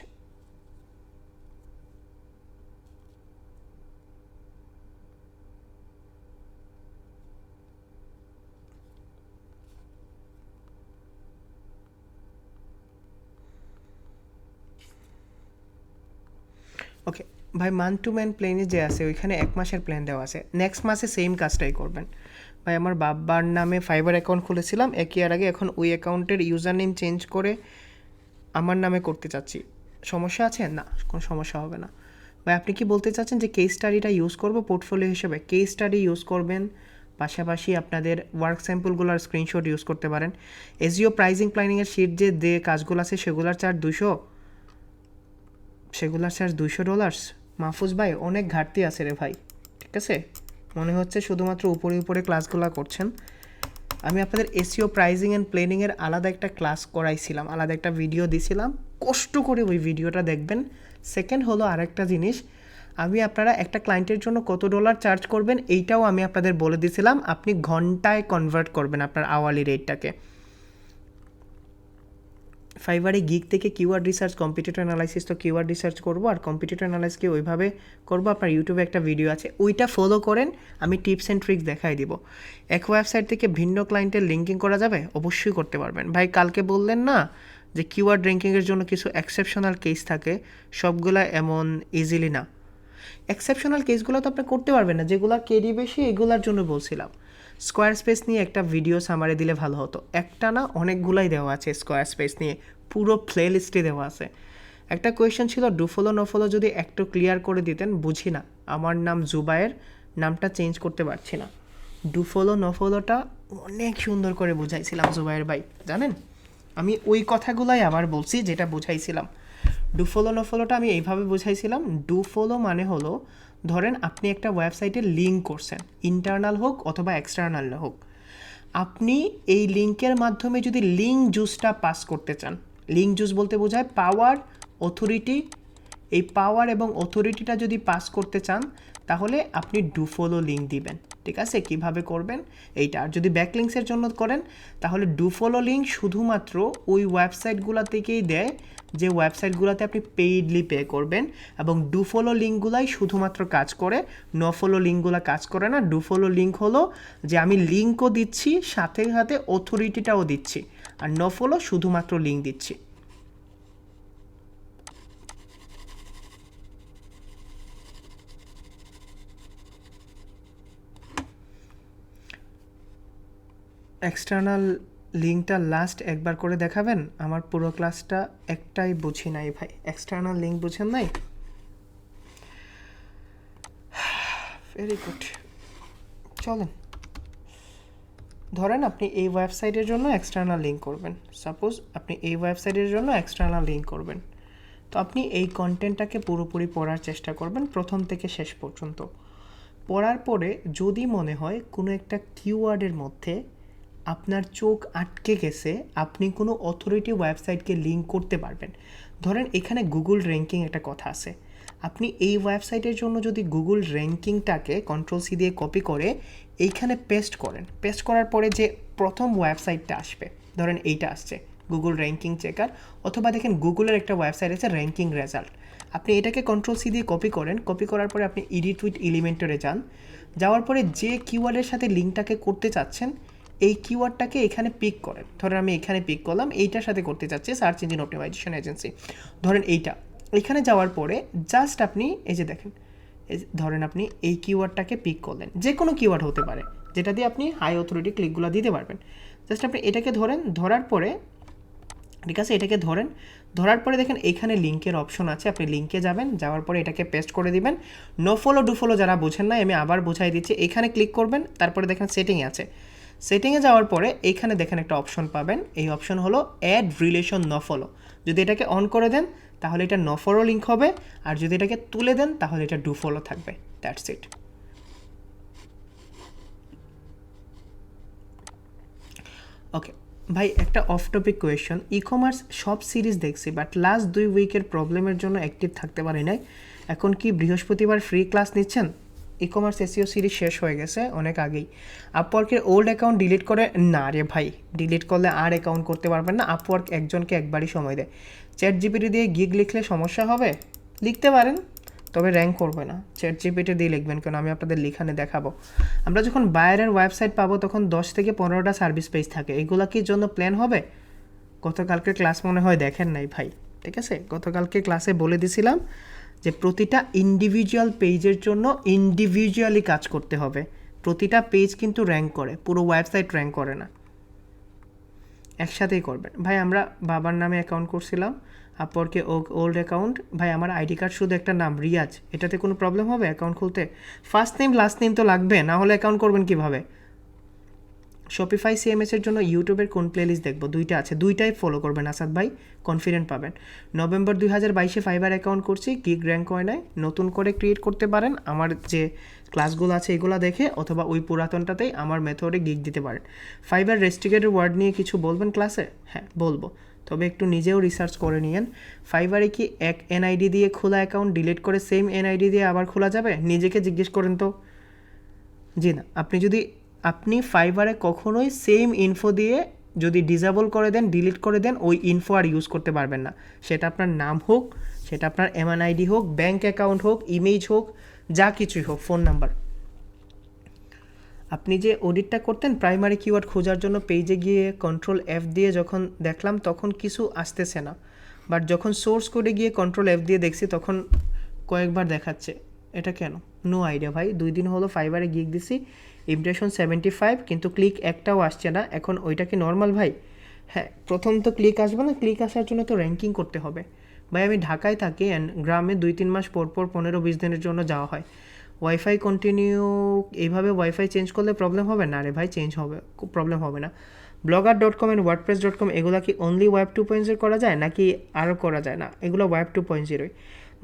ওকে ভাই, মান টু ম্যান প্ল্যানে যে আছে ওইখানে 1 মাসের প্ল্যান দেওয়া আছে, নেক্সট মাসে সেম কাজটাই করবেন। ভাই আমার বাবার নামে ফাইবার অ্যাকাউন্ট খুলেছিলাম 1 ইয়ার আগে, এখন ওই অ্যাকাউন্টের ইউজার নেম চেঞ্জ করে আমার নামে করতে চাচ্ছি, সমস্যা আছে? না, কোনো সমস্যা হবে না। ভাই আপনি কি বলতে চাচ্ছেন যে কেস স্টাডিটা ইউজ করবো পোর্টফোলিও হিসেবে? কেস স্টাডি ইউজ করবেন, পাশাপাশি আপনাদের ওয়ার্ক স্যাম্পলগুলোর স্ক্রিনশট ইউজ করতে পারেন। এসইও প্রাইজিং প্ল্যানিংয়ের শিট যে কাজগুলো আছে সেগুলোর চার্জ $200। মাহফুজ ভাই অনেক ঘাটতি আছে রে ভাই, ঠিক আছে? মনে হচ্ছে শুধুমাত্র উপরে উপরে ক্লাসগুলো করছেন। আমি আপনাদের এসইও প্রাইজিং অ্যান্ড প্ল্যানিংয়ের আলাদা একটা ক্লাস করাইছিলাম, আলাদা একটা ভিডিও দিছিলাম, কষ্ট করে ওই ভিডিওটা দেখবেন। সেকেন্ড হলো আরেকটা জিনিস, আমি আপনারা একটা ক্লায়েন্টের জন্য কত ডলার চার্জ করবেন এইটাও আমি আপনাদের বলে দিয়েছিলাম। আপনি ঘন্টায় কনভার্ট করবেন আপনার আওয়ারলি রেটটাকে। ফাইবারে গিগ থেকে কিওয়ার্ড রিসার্চ, কম্পিটিটর অ্যানালাইসিস, তো কিওয়ার্ড রিসার্চ করবো আর কম্পিটিটর অ্যানালাইসিসকে ওইভাবে করবো। আপনার ইউটিউবে একটা ভিডিও আছে, ওইটা ফলো করেন, আমি টিপস অ্যান্ড ট্রিক্স দেখাই দিব। এক ওয়েবসাইট থেকে ভিন্ন ক্লায়েন্টের লিঙ্কিং করা যাবে? অবশ্যই করতে পারবেন ভাই। কালকে বললেন না যে কিওয়ার্ড র্যাঙ্কিংয়ের জন্য কিছু এক্সেপশনাল কেস থাকে, সবগুলা এমন ইজিলি না। এক্সেপশনাল কেসগুলো তো আপনি করতে পারবেন না, যেগুলো কেডি বেশি এগুলার জন্য বলছিলাম। স্কোয়ার স্পেস নিয়ে একটা ভিডিও সামারি দিলে ভালো হতো। একটা না, অনেকগুলাই দেওয়া আছে স্কোয়ার স্পেস নিয়ে, পুরো প্লে লিস্টে দেওয়া আছে। একটা কোয়েশ্চেন ছিল ডু ফলো নো ফলো, যদি একটু ক্লিয়ার করে দিতেন। বুঝি না, আমার নাম জুবায়ের, নামটা চেঞ্জ করতে পারছি না। ডু ফলো নো ফলোটা অনেক সুন্দর করে বুঝাইছিলাম জুবায়ের ভাই, জানেন? আমি ওই কথাগুলাই আবার বলছি যেটা বুঝাইছিলাম। ডু ফলো নো ফলোটা আমি এইভাবে বুঝাইছিলাম। ডু ফলো মানে হলো, ধরেন আপনি একটা ওয়েবসাইটে লিঙ্ক করছেন, ইন্টারনাল হোক অথবা এক্সটার্নাল হোক, আপনি এই লিঙ্কের মাধ্যমে যদি লিঙ্ক জুসটা পাস করতে চান, লিঙ্ক জুস বলতে বোঝায় পাওয়ার, অথরিটি, এই পাওয়ার এবং অথরিটিটা যদি পাস করতে চান তাহলে আপনি ডু ফলো লিঙ্ক দিবেন। ঠিক আছে, কিভাবে করবেন এইটা। আর যদি ব্যাকলিংসের জন্য করেন তাহলে ডু ফলো লিঙ্ক শুধুমাত্র ওই ওয়েবসাইটগুলো থেকেই দেয় যে ওয়েবসাইটগুলোতে আপনি পেইডলি পে করবেন, এবং ডু ফলো লিঙ্কগুলাই শুধুমাত্র কাজ করে, নো ফলো লিঙ্কগুলো কাজ করে না। ডু ফলো লিঙ্ক হলো যে আমি লিঙ্কও দিচ্ছি সাথে সাথে অথরিটিটাও দিচ্ছি, আর নো ফলো শুধুমাত্র লিঙ্ক দিচ্ছি। এক্সটার্নাল লিঙ্কটা লাস্ট একবার করে দেখাবেন? আমার পুরো ক্লাসটা একটাই বুঝি নাই ভাই, এক্সটার্নাল লিঙ্ক বুঝেন নাই? ভেরি গুড, চলেন। ধরেন আপনি এই ওয়েবসাইটের জন্য এক্সটার্নাল লিঙ্ক করবেন, সাপোজ আপনি এই ওয়েবসাইটের জন্য এক্সটার্নাল লিঙ্ক করবেন, তো আপনি এই কন্টেন্টটাকে পুরোপুরি পড়ার চেষ্টা করবেন প্রথম থেকে শেষ পর্যন্ত। পড়ার পরে যদি মনে হয় কোনো একটা কিওয়ার্ডের মধ্যে আপনার চোখ আটকে গেছে, আপনি কোনো অথরিটি ওয়েবসাইটকে লিঙ্ক করতে পারবেন। ধরেন এখানে গুগল র্যাঙ্কিং একটা কথা আছে, আপনি এই ওয়েবসাইটের জন্য যদি গুগল র্যাঙ্কিংটাকে কন্ট্রোল সি দিয়ে কপি করে এইখানে পেস্ট করেন, পেস্ট করার পরে যে প্রথম ওয়েবসাইটটা আসবে, ধরেন এইটা আসছে গুগল র্যাঙ্কিং চেকার, অথবা দেখেন গুগলের একটা ওয়েবসাইট আছে র্যাঙ্কিং রেজাল্ট, আপনি এটাকে কন্ট্রোল সি দিয়ে কপি করেন, কপি করার পরে আপনি এডিট উইথ এলিমেন্টরে যান, যাওয়ার পরে যে কিওয়ার্ডের সাথে লিঙ্কটাকে করতে চাচ্ছেন এই কিওয়ার্ডটাকে এখানে পিক করেন, ধরেন আমি এখানে পিক করলাম, এইটার সাথে করতে চাচ্ছি সার্চ ইঞ্জিন অপটিমাইজেশন এজেন্সি, ধরেন এইটা, এখানে যাওয়ার পরে জাস্ট আপনি এই যে দেখেন, ধরেন আপনি এই কিওয়ার্ডটাকে পিক করলেন, যে কোনো কিওয়ার্ড হতে পারে যেটা দিয়ে আপনি হাই অথরিটি ক্লিকগুলো দিতে পারবেন, জাস্ট আপনি এটাকে ধরেন, ধরার পরে ঠিক আছে, এটাকে ধরেন, ধরার পরে দেখেন এইখানে লিঙ্কের অপশন আছে, আপনি লিঙ্কে যাবেন, যাওয়ার পরে এটাকে পেস্ট করে দিবেন, নো ফলো ডু ফলো যারা বোঝেন না আমি আবার বোঝাই দিচ্ছি, এখানে ক্লিক করবেন, তারপরে দেখেন সেটিংয়ে আছে, সেটিংয়ে যাওয়ার পরে এইখানে দেখেন একটা অপশন পাবেন, এই অপশন হলো অ্যাড রিলেশন নো ফলো, যদি এটাকে অন করে দেন তাহলে এটা নো ফলো লিঙ্ক হবে, আর যদি এটাকে তুলে দেন তাহলে এটা ডু ফলো থাকবে, দ্যাটস ইট। ওকে ভাই, একটা of topic question, e commerce সব সিরিজ দেখছি বাট লাস্ট 2 উইকের প্রবলেমের জন্য অ্যাক্টিভ থাকতে পারি নাই, এখন কি বৃহস্পতিবার ফ্রি ক্লাস নিচ্ছেন? ই কমার্স এসইও সিরিজ শেষ হয়ে গেছে অনেক আগেই। আপওয়ার্কের ওল্ড অ্যাকাউন্ট ডিলিট করে, না রে ভাই, ডিলিট করলে আর অ্যাকাউন্ট করতে পারবেন না, আপওয়ার্ক একজনকে একবারই সময় দেয়, চ্যাট জিপিটি দিয়ে গিগ লিখলে সমস্যা হবে? লিখতে পারেন, তবে র্যাঙ্ক করবে না, চ্যাট জিপিটি দিয়ে লিখবেন কেন, আমি আপনাদের লিখানে দেখাবো। আমরা যখন বায়ারের ওয়েবসাইট পাবো তখন 10 থেকে 15টা সার্ভিস পেজ থাকে, এগুলো কি জন্য প্ল্যান হবে? গতকালকে ক্লাস মনে হয় দেখেন নাই ভাই, ঠিক আছে, গতকালকে ক্লাসে বলে দিছিলাম যে প্রতিটা ইন্ডিভিজুয়াল পেজের জন্য ইন্ডিভিজুয়ালি কাজ করতে হবে, প্রতিটা পেজ কিন্তু র্যাঙ্ক করে, পুরো ওয়েবসাইট র্যাঙ্ক করে না, একসাথেই করবেন। ভাই আমরা বাবার নামে অ্যাকাউন্ট করছিলাম, আপওয়ার্কে ওল্ড অ্যাকাউন্ট, ভাই আমার আইডি কার্ড শুধু একটা নাম রিয়াজ, এটাতে কোনো প্রবলেম হবে অ্যাকাউন্ট খুলতে? ফার্স্ট নেম লাস্ট নেম তো লাগবে, না হলে অ্যাকাউন্ট করবেন কীভাবে? শপিফাই সিএমএসের জন্য ইউটিউবের কোন প্লেলিস্ট দেখবো? দুইটা আছে, দুইটাই ফলো করবেন আসাদ ভাই, কনফিডেন্ট পাবেন। নভেম্বর 2022 ফাইবার অ্যাকাউন্ট করছি, গিগ র্যাঙ্ক হয় নাই, নতুন করে ক্রিয়েট করতে পারেন আমার যে ক্লাসগুলো আছে এগুলো দেখে, অথবা ওই পুরাতনটাতেই আমার মেথডে গিগ দিতে পারেন। ফাইবার রেস্ট্রিকেটেড ওয়ার্ড নিয়ে কিছু বলবেন ক্লাসে? হ্যাঁ বলবো, তবে একটু নিজেও রিসার্চ করে নিয়েন। ফাইবারে কি এক এনআইডি দিয়ে খোলা অ্যাকাউন্ট ডিলিট করে সেম এনআইডি দিয়ে আবার খোলা যাবে? নিজেকে জিজ্ঞেস করেন তো। জি না, আপনি ফাইবারে কখনোই সেম ইনফো দিয়ে যদি ডিসেবল করে দেন, ডিলিট করে দেন, ওই ইনফো আর ইউজ করতে পারবেন না, সেটা আপনার নাম হোক, সেটা আপনার এমএনআইডি হোক, ব্যাঙ্ক অ্যাকাউন্ট হোক, ইমেজ হোক, যা কিছুই হোক, ফোন নাম্বার। আপনি যে অডিটটা করতেন প্রাইমারি কিওয়ার্ড খোঁজার জন্য পেজে গিয়ে কন্ট্রোল এফ দিয়ে যখন দেখলাম তখন কিছু আসতেছে না, বাট যখন সোর্স কোডে গিয়ে কন্ট্রোল এফ দিয়ে দেখছি তখন কয়েকবার দেখাচ্ছে, এটা কেন? নো আইডিয়া ভাই, 2 দিন হলো ফাইবারে গিগ দিছি, ইমপ্রেশন 75 কিন্তু ক্লিক একটাও আসছে না, এখন ওইটা কি নর্মাল ভাই? হ্যাঁ, প্রথম তো ক্লিক আসবে না, ক্লিক আসার জন্য তো র্যাঙ্কিং করতে হবে। ভাই আমি ঢাকায় থাকি অ্যান্ড গ্রামে 2-3 মাস পর 15-20 দিনের জন্য যাওয়া হয়, ওয়াইফাই কন্টিনিউ, এইভাবে ওয়াইফাই চেঞ্জ করলে প্রবলেম হবে না? রে ভাই চেঞ্জ হবে, প্রবলেম হবে না। blogger.com এন্ড wordpress.com এগুলো কি অনলি ওয়েব 2.0 করা যায় নাকি আরও করা যায়? না, এগুলো ওয়েব 2.0।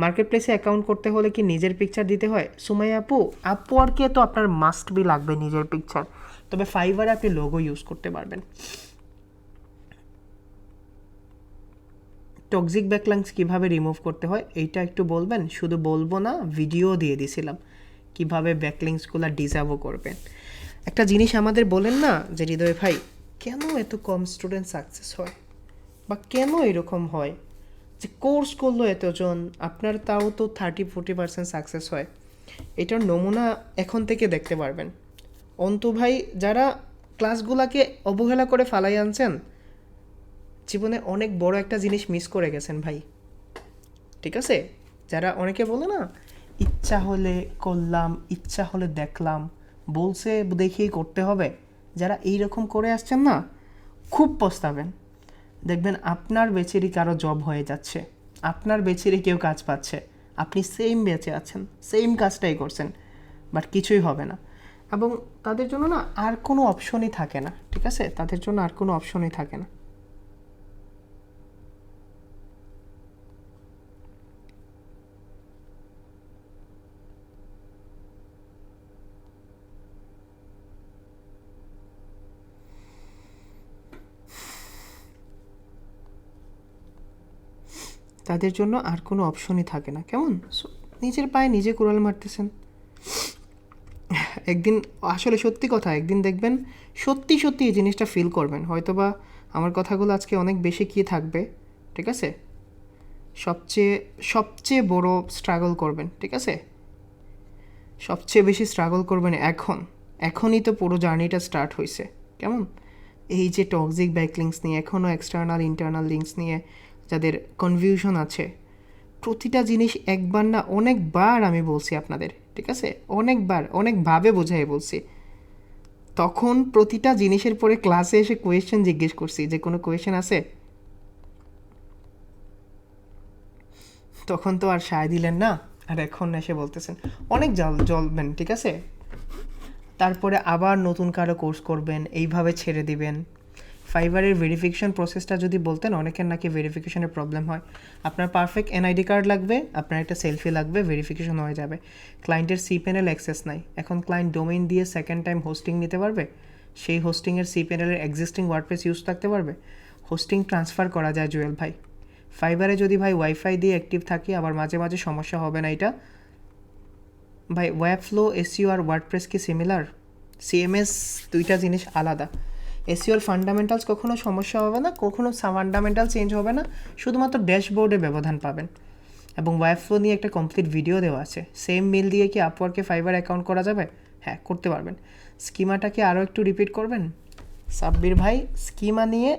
মার্কেট প্লেসে অ্যাকাউন্ট করতে হলে কি নিজের পিকচার দিতে হয়? সুমাইয়া আপু, আপওয়ার্কে তো আপনার মাস্ট বি লাগবে নিজের পিকচার, তবে ফাইবারে আপনি লোগো ইউজ করতে পারবেন। টক্সিক ব্যাকলিংস কীভাবে রিমুভ করতে হয় এইটা একটু বলবেন? শুধু বলবো না, ভিডিও দিয়ে দিছিলাম কীভাবে ব্যাকলিংসগুলো ডিসঅ্যাবল করবেন। একটা জিনিস আমাদের বলেন না যে হৃদয় ভাই, কেন এত কম স্টুডেন্ট সাকসেস হয়, বা কেন এরকম হয় যে কোর্স করলো এতজন, আপনার তাও তো 30-40% সাকসেস হয়? এটার নমুনা এখন থেকে দেখতে পারবেন। অন্তু ভাই, যারা ক্লাসগুলোকে অবহেলা করে ফালাই আনছেন, জীবনে অনেক বড় একটা জিনিস মিস করে গেছেন ভাই, ঠিক আছে? যারা অনেকে বলে না, ইচ্ছা হলে করলাম, ইচ্ছা হলে দেখলাম, বলছে দেখেই করতে হবে, যারা এইরকম করে আসছেন না, খুব পস্তাবেন। দেখবেন আপনার বেচেরই কারো জব হয়ে যাচ্ছে, আপনার বেচেরই কেউ কাজ পাচ্ছে, আপনি সেম বেচে আছেন, সেম কাজটাই করছেন, বাট কিছুই হবে না। এবং তাদের জন্য না আর কোনো অপশনই থাকে না, ঠিক আছে? তাদের জন্য আর কোনো অপশনই থাকে না। তাদের জন্য আর কোনো অপশনই থাকে না, কেমন? নিজের পায়ে নিজে কুড়াল মারতেছেন। একদিন আসলে সত্যি কথা, একদিন দেখবেন সত্যি সত্যি এই জিনিসটা ফিল করবেন। হয়তোবা আমার কথাগুলো আজকে অনেক বেশি কি থাকবে, ঠিক আছে? সবচেয়ে সবচেয়ে বড় স্ট্রাগল করবেন, ঠিক আছে? সবচেয়ে বেশি স্ট্রাগল করবেন এখনই তো পুরো জার্নিটা স্টার্ট হয়েছে, কেমন? এই যে টক্সিক ব্যাকলিংকস নিয়ে, এখনও এক্সটার্নাল ইন্টারনাল লিঙ্কস নিয়ে যাদের কনফিউশন আছে, প্রতিটা জিনিস একবার না অনেকবার আমি বলছি আপনাদের, ঠিক আছে? অনেকবার অনেকভাবে বোঝাই বলছি। তখন প্রতিটা জিনিসের পরে ক্লাসে এসে কোয়েশ্চেন জিজ্ঞেস করছি যে কোনো কোয়েশ্চেন আছে, তখন তো আর সায় দিলেন না। আর এখন এসে বলতেছেন অনেক জ্বলবেন, ঠিক আছে? তারপরে আবার নতুন কারো কোর্স করবেন, এইভাবে ছেড়ে দিবেন। ফাইবারের ভেরিফিকেশন প্রসেসটা যদি বলতেন, অনেকের নাকি ভেরিফিকেশনের প্রবলেম হয়। আপনার পারফেক্ট এনআইডি কার্ড লাগবে, আপনার একটা সেলফি লাগবে, ভেরিফিকেশন হয়ে যাবে। ক্লায়েন্টের সিপ্যানেল অ্যাক্সেস নাই, এখন ক্লায়েন্ট ডোমেইন দিয়ে সেকেন্ড টাইম হোস্টিং নিতে পারবে, সেই হোস্টিংয়ের সিপ্যানেলের এক্সিস্টিং ওয়ার্ডপ্রেস ইউজ থাকতে পারবে। হোস্টিং ট্রান্সফার করা যায় জুয়েল ভাই। ফাইবারে যদি ভাই ওয়াইফাই দিয়ে অ্যাক্টিভ থাকি, আবার মাঝে মাঝে সমস্যা হবে না এটা ভাই। ওয়েবফ্লো, এসইও আর ওয়ার্ডপ্রেস কি সিমিলার? সিএমএস দুইটা জিনিস আলাদা। এসইওর ফান্ডামেন্টালস কখনো সমস্যা হবে না, কখনো ফান্ডামেন্টাল চেঞ্জ হবে না, শুধুমাত্র ড্যাশবোর্ডে ব্যবধান পাবেন। এবং ওয়েবফ্লো নিয়ে একটা কমপ্লিট ভিডিও দেওয়া আছে। সেম মেল দিয়ে কি আপওয়ার্কে ফাইবার অ্যাকাউন্ট করা যাবে? হ্যাঁ, করতে পারবেন। স্কিমাটাকে আরও একটু রিপিট করবেন সাব্বির ভাই। স্কিমা নিয়ে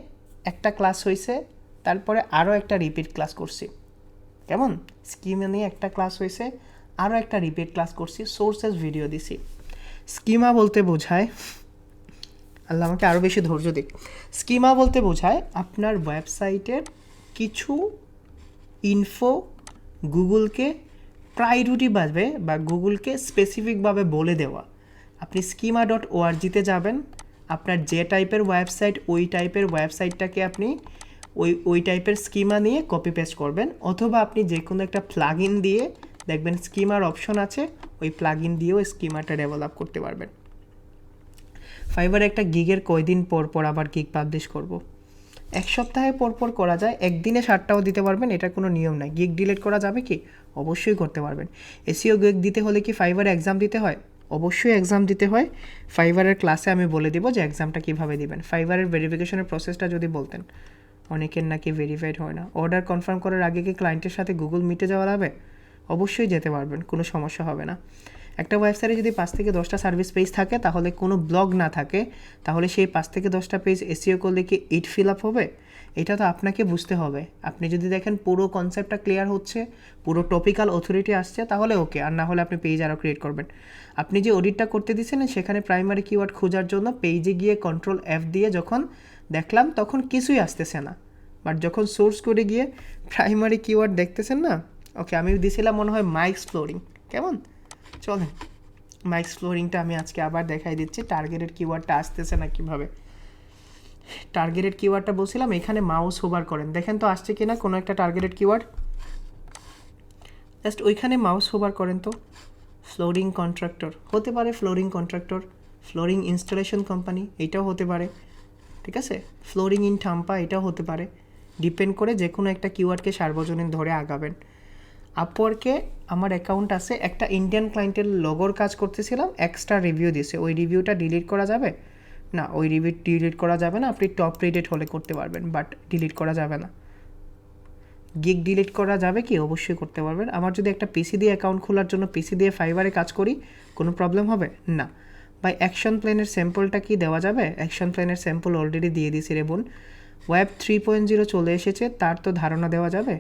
একটা ক্লাস হয়েছে, তারপরে আরও একটা রিপিট ক্লাস করছি, কেমন? স্কিমা নিয়ে একটা ক্লাস হয়েছে, আরও একটা রিপিট ক্লাস করছি, সোর্সেস ভিডিও দিছি। স্কিমা বলতে বোঝায়, আল্লাহ আমাকে আরও বেশি ধৈর্য দিক। স্কিমা বলতে বোঝায় আপনার ওয়েবসাইটের কিছু ইনফো গুগলকে প্রায়োরিটি বাজবে বা গুগলকে স্পেসিফিকভাবে বলে দেওয়া। আপনি schema.org-তে যাবেন, আপনার যে টাইপের ওয়েবসাইট, ওই টাইপের ওয়েবসাইটটাকে আপনি ওই টাইপের স্কিমা নিয়ে কপি পেস্ট করবেন, অথবা আপনি যে কোনো একটা প্লাগইন দিয়ে দেখবেন স্কিমার অপশন আছে, ওই প্লাগইন দিয়েও স্কিমাটা ডেভেলপ করতে পারবেন। ফাইবারে একটা গিগের কয়দিন পর পর আবার গিগ পাবলিশ করব? এক সপ্তাহে পর পর করা যায়, একদিনে 7টাও দিতে পারবেন, এটা কোনো নিয়ম নাই। গিগ ডিলিট করা যাবে কি? অবশ্যই করতে পারবেন। এসইও গিগ দিতে হলে কি ফাইবারে এক্সাম দিতে হয়? অবশ্যই এক্সাম দিতে হয়। ফাইবারের ক্লাসে আমি বলে দিব যে এক্সামটা কীভাবে দিবেন। ফাইবারের ভেরিফিকেশনের প্রসেসটা যদি বলতেন, অনেকের নাকি ভেরিফাইড হয় না। অর্ডার কনফার্ম করার আগে কি ক্লায়েন্টের সাথে গুগল মিটে যাওয়া যাবে? অবশ্যই যেতে পারবেন, কোনো সমস্যা হবে না। একটা ওয়েবসাইটে যদি 5 থেকে 10টা সার্ভিস পেজ থাকে, তাহলে কোনো ব্লগ না থাকে, তাহলে সেই 5 থেকে 10টা পেজ এসইও করলে কি ইট ফিল আপ হবে? এটা তো আপনাকে বুঝতে হবে। আপনি যদি দেখেন পুরো কনসেপ্টটা ক্লিয়ার হচ্ছে, পুরো টপিক্যাল অথরিটি আসছে, তাহলে ওকে, আর না হলে আপনি পেজ আরও ক্রিয়েট করবেন। আপনি যে অডিটটা করতে দিচ্ছেন, সেখানে প্রাইমারি কিওয়ার্ড খোঁজার জন্য পেজে গিয়ে Ctrl+F দিয়ে যখন দেখলাম, তখন কিছুই আসতেছে না। বাট যখন সোর্স করে গিয়ে প্রাইমারি কিওয়ার্ড দেখতেছেন না, ওকে, আমি দিয়েছিলাম মনে হয় মাইক্স ফ্লোরিং, কেমন? চলেন মাইক্স ফ্লোরিংটা আমি আজকে আবার দেখাই দিচ্ছি, টার্গেটেড কিওয়ার্ডটা আসতেছে না কীভাবে। টার্গেটেড কিওয়ার্ডটা বলছিলাম, এখানে মাউস হোভার করেন, দেখেন তো আসছে কিনা কোনো একটা টার্গেটেড কিওয়ার্ড। জাস্ট ওইখানে মাউস হোভার করেন তো। ফ্লোরিং কন্ট্রাক্টর হতে পারে, flooring contractor, flooring installation company, এইটাও হতে পারে, ঠিক আছে? ফ্লোরিং ইন ঠাম্পা, এটাও হতে পারে। ডিপেন্ড করে যে কোনো একটা কিওয়ার্ডকে সার্বজনীন ধরে আগাবেন। আপওয়ার্কে আমার অ্যাকাউন্ট আছে, একটা ইন্ডিয়ান ক্লায়েন্টের লগোর কাজ করতেছিলাম, এক্সট্রা রিভিউ দিয়েছে, ওই রিভিউটা ডিলিট করা যাবে না? ওই রিভিউ ডিলিট করা যাবে না। আপনি টপ রেটেড হলে করতে পারবেন, বাট ডিলিট করা যাবে না। গিগ ডিলিট করা যাবে কি? অবশ্যই করতে পারবেন। আমার যদি একটা পিসি দিয়ে অ্যাকাউন্ট খোলার জন্য পিসি দিয়ে ফাইবারে কাজ করি, কোনো প্রবলেম হবে না। বাই অ্যাকশন প্ল্যানের স্যাম্পলটা কি দেওয়া যাবে? অ্যাকশন প্ল্যানের স্যাম্পল অলরেডি দিয়ে দিয়েছি রে বোন। ওয়েব 3.0 চলে এসেছে, তার তো ধারণা দেওয়া যাবে।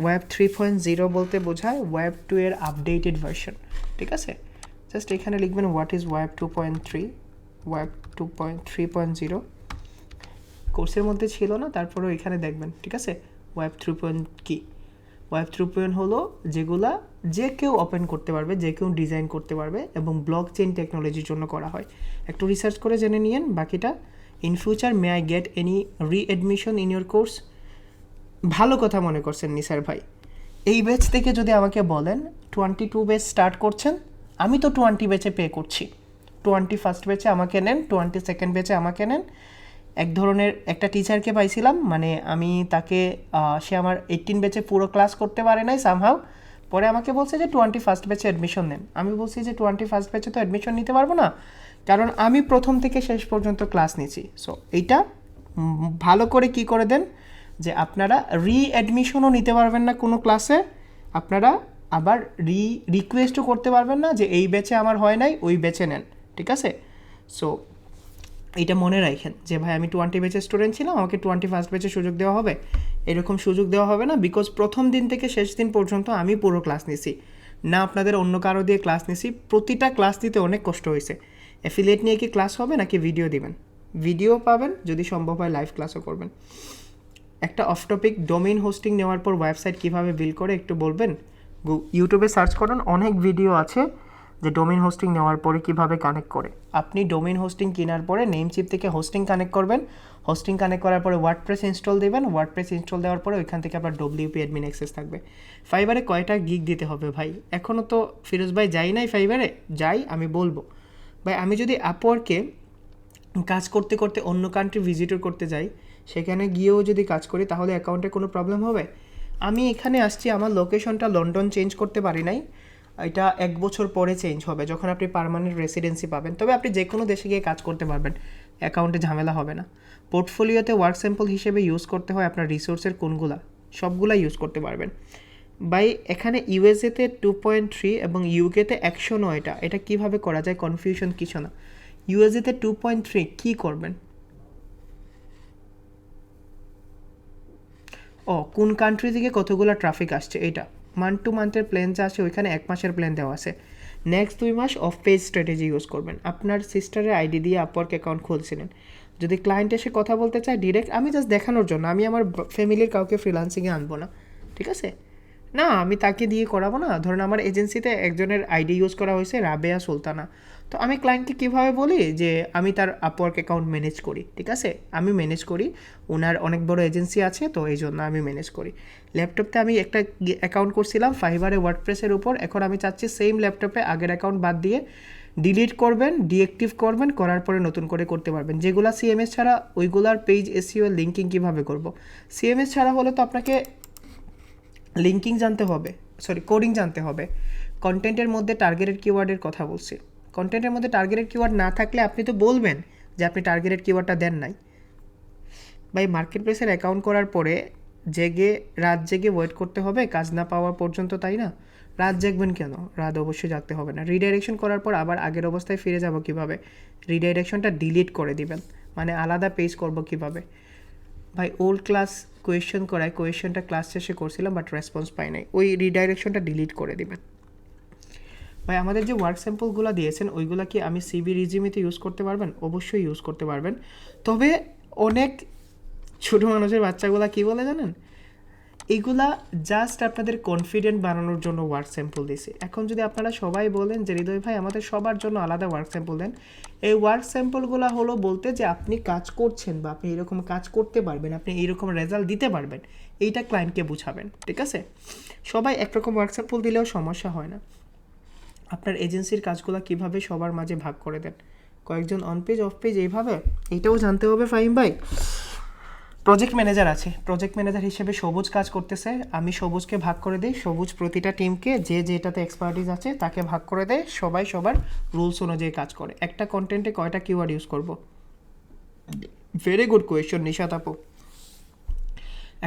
ওয়েব 3.0 বলতে বোঝায় ওয়েব 2 এর আপডেটেড ভার্সন, ঠিক আছে? জাস্ট এখানে লিখবেন হোয়াট ইজ ওয়েব 2.3, ওয়েব 2.3.0 কোর্সের মধ্যে ছিল না, তারপরেও এখানে দেখবেন, ঠিক আছে? ওয়েব 3. কি? ওয়েব 3 হলো যেগুলা যে কেউ ওপেন করতে পারবে, যে কেউ ডিজাইন করতে পারবে, এবং ব্লক চেইন টেকনোলজির জন্য করা হয়। একটু রিসার্চ করে জেনে নিয়েন বাকিটা। In future may I get any readmission in your course? ভালো কথা মনে করছেন নিসার ভাই। এই ব্যাচ থেকে যদি আমাকে বলেন 22 ব্যাচ স্টার্ট করছেন, আমি তো 20 ব্যাচে পে করছি। 21st ব্যাচে আমাকে নেন, 22nd ব্যাচে আমাকে নেন। এক ধরনের একটা টিচারকে পাইছিলাম, মানে আমি তাকে, সে আমার 18 ব্যাচে পুরো ক্লাস করতে পারে নাই সামহাউ, পরে আমাকে বলছে যে 21st ব্যাচে অ্যাডমিশন নেন। আমি বলছি যে 21st ব্যাচে তো অ্যাডমিশন নিতে পারবো না, কারণ আমি প্রথম থেকে শেষ পর্যন্ত ক্লাস নিয়েছি। সো এইটা ভালো করে কি করে দেন যে আপনারা অ্যাডমিশনও নিতে পারবেন না কোনো ক্লাসে, আপনারা আবার রিকোয়েস্টও করতে পারবেন না যে এই ব্যাচে আমার হয় নাই, ওই ব্যাচে নেন, ঠিক আছে? সো এইটা মনে রাখেন যে ভাই আমি 20 ব্যাচের স্টুডেন্ট ছিলাম, আমাকে 21st ব্যাচে সুযোগ দেওয়া হবে, এরকম সুযোগ দেওয়া হবে না। বিকজ প্রথম দিন থেকে শেষ দিন পর্যন্ত আমি পুরো ক্লাস নিছি, না আপনাদের অন্য কারো দিয়ে ক্লাস নিছি। প্রতিটা ক্লাস দিতে অনেক কষ্ট হয়েছে। অ্যাফিলিয়েট নিয়ে কি ক্লাস হবে নাকি ভিডিও দিবেন? ভিডিও পাবেন, যদি সম্ভব হয় লাইভ ক্লাসও করবেন। একটা অফ টপিক, ডোমেইন হোস্টিং নেওয়ার পর ওয়েবসাইট কীভাবে বিল্ড করে একটু বলবেন? ইউটিউবে সার্চ করুন, অনেক ভিডিও আছে যে ডোমেইন হোস্টিং নেওয়ার পরে কীভাবে কানেক্ট করে। আপনি ডোমেইন হোস্টিং কেনার পরে নেমচিপ থেকে হোস্টিং কানেক্ট করবেন, হোস্টিং কানেক্ট করার পরে ওয়ার্ডপ্রেস ইনস্টল দেবেন, ওয়ার্ডপ্রেস ইনস্টল দেওয়ার পরে ওইখান থেকে আপনার ডব্লিউপি অ্যাডমিন অ্যাক্সেস থাকবে। ফাইবারে কয়টা গিগ দিতে হবে ভাই? এখনও তো ফিরোজ ভাই যাই নাই ফাইবারে, যাই আমি বলবো। ভাই আমি যদি আপওয়ার্কে কাজ করতে করতে অন্য কান্ট্রি ভিজিটর করতে যাই, সেখানে গিয়েও যদি কাজ করি, তাহলে অ্যাকাউন্টে কোনো প্রবলেম হবে? আমি এখানে আসছি, আমার লোকেশনটা লন্ডন চেঞ্জ করতে পারি নাই, এটা 1 বছর পরে চেঞ্জ হবে যখন আপনি পার্মানেন্ট রেসিডেন্সি পাবেন। তবে আপনি যে কোনো দেশে গিয়ে কাজ করতে পারবেন, অ্যাকাউন্টে ঝামেলা হবে না। পোর্টফোলিওতে ওয়ার্ক স্যাম্পল হিসেবে ইউজ করতে হয় আপনার রিসোর্সের কোনগুলা, সবগুলা ইউজ করতে পারবেন। বাই এখানে ইউএসএতে 2.3 এবং ইউকেতে 109, এটা কীভাবে করা যায়? কনফিউশন কিছু না। ইউএসএতে 2.3 কী করবেন? ও কোন কান্ট্রি থেকে কতগুলো ট্রাফিক আসছে, এটা মান্থ টু মান্থের প্ল্যান যা আছে ওইখানে 1 মাসের প্ল্যান দেওয়া আছে। নেক্সট 2 মাস অফ পেজ স্ট্র্যাটেজি ইউজ করবেন। আপনার সিস্টারের আইডি দিয়ে আপওয়ার্ক অ্যাকাউন্ট খুলছিলেন, যদি ক্লায়েন্ট এসে কথা বলতে চায় ডিরেক্ট, আমি জাস্ট দেখানোর জন্য, আমি আমার ফ্যামিলির কাউকে ফ্রিল্যান্সিংয়ে আনবো না, ঠিক আছে? না আমি তাকে দিয়ে করাবো না। ধরুন আমার এজেন্সিতে একজনের আইডি ইউজ করা হয়েছে রাবেয়া সুলতানা, তো আমি ক্লায়েন্টকে কীভাবে বলি যে আমি তার আপওয়ার্ক অ্যাকাউন্ট ম্যানেজ করি, ঠিক আছে? আমি ম্যানেজ করি, ওনার অনেক বড় এজেন্সি আছে, তো এই জন্য আমি ম্যানেজ করি। ল্যাপটপে আমি একটা অ্যাকাউন্ট করছিলাম ফাইবারে ওয়ার্ডপ্রেসের উপর, এখন আমি চাচ্ছি সেম ল্যাপটপে আগের অ্যাকাউন্ট বাদ দিয়ে ডিলিট করবেন, ডিঅ্যাক্টিভ করবেন, করার পরে নতুন করে করতে পারবেন। যেগুলো সিএমএস ছাড়া, ওইগুলার পেজ এসইও লিঙ্কিং কীভাবে করব? সিএমএস ছাড়া হলে তো আপনাকে লিঙ্কিং জানতে হবে, কোডিং জানতে হবে। কন্টেন্টের মধ্যে টার্গেটেড কিওয়ার্ডের কথা বলছি। কন্টেন্টের মধ্যে টার্গেটেড কিওয়ার্ড না থাকলে আপনি তো বলবেন যে আপনি টার্গেটেড কিওয়ার্ডটা দেন নাই। ভাই মার্কেট প্লেসের অ্যাকাউন্ট করার পরে রাত জেগে ওয়েট করতে হবে কাজ না পাওয়া পর্যন্ত, তাই না? রাত জাগবেন কেন? রাত অবশ্যই জাগতে হবে না। রিডাইরেকশন করার পর আবার আগের অবস্থায় ফিরে যাব কিভাবে? রিডাইরেকশনটা ডিলিট করে দিবেন, মানে আলাদা পেজ করব কিভাবে? ভাই ওল্ড ক্লাস কোয়েশ্চেন করায়, কোয়েশ্চেনটা ক্লাস শেষে করছিলাম বাট রেসপন্স পাই নাই, ওই রিডাইরেকশনটা ডিলিট করে দিবেন। ভাই আমাদের যে ওয়ার্ক স্যাম্পলগুলো দিয়েছেন ওইগুলো কি আমি সিভি রিজিউমিতে ইউজ করতে পারবেন? অবশ্যই ইউজ করতে পারবেন। তবে অনেক ছোটো মানুষের বাচ্চাগুলো কী বলে জানেন? এইগুলা জাস্ট আপনাদের কনফিডেন্ট বানানোর জন্য ওয়ার্ক স্যাম্পল দিয়েছে। এখন যদি আপনারা সবাই বলেন যে হৃদয় ভাই আমাদের সবার জন্য আলাদা ওয়ার্ক স্যাম্পল দেন, এই ওয়ার্ক স্যাম্পলগুলো হলো বলতে যে আপনি কাজ করছেন বা আপনি এরকম কাজ করতে পারবেন, আপনি এইরকম রেজাল্ট দিতে পারবেন, এইটা ক্লায়েন্টকে বুঝাবেন, ঠিক আছে? সবাই একরকম ওয়ার্ক স্যাম্পল দিলেও সমস্যা হয় না। আপনার এজেন্সির কাজগুলো কিভাবে সবার মাঝে ভাগ করে দেন, কয়েকজন অন পেজ অফ পেজ, এইভাবে এইটাও জানতে হবে ফাহিম ভাই। প্রজেক্ট ম্যানেজার আছে, প্রজেক্ট ম্যানেজার হিসেবে সবুজ কাজ করতেছে, আমি সবুজকে ভাগ করে দিই, সবুজ প্রতিটা টিমকে যে যেটাতে এক্সপার্টিস আছে তাকে ভাগ করে দেয়, সবাই সবার রুলস অনুযায়ী কাজ করে। একটা কন্টেন্টে কয়টা কিওয়ার্ড ইউজ করব? ভেরি গুড কোয়েশ্চন নিশাত আপু।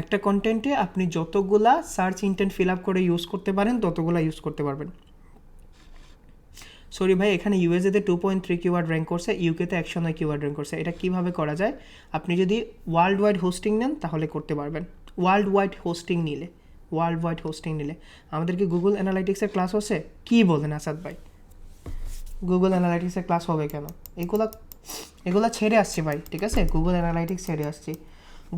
একটা কন্টেন্টে আপনি যতগুলা সার্চ ইন্টেন্ট ফিল আপ করে ইউজ করতে পারেন ততগুলা ইউজ করতে পারবেন। সরি ভাই, এখানে ইউএসএতে 2.3 কিওয়ার্ড র্যাঙ্ক করছে, ইউকেতে 109 কিওয়ার্ড র্যাঙ্ক করছে। এটা কীভাবে করা যায়? আপনি যদি ওয়ার্ল্ড ওয়াইড হোস্টিং নেন তাহলে করতে পারবেন। ওয়ার্ল্ড ওয়াইড হোস্টিং নিলে আমাদের কি গুগল অ্যানালাইটিক্সের ক্লাস হচ্ছে? কী বলেন আসাদ ভাই, গুগল অ্যানালাইটিক্সের ক্লাস হবে কেন? এগুলা ছেড়ে আসছি ভাই, ঠিক আছে? গুগল অ্যানালাইটিক্স ছেড়ে আসছি।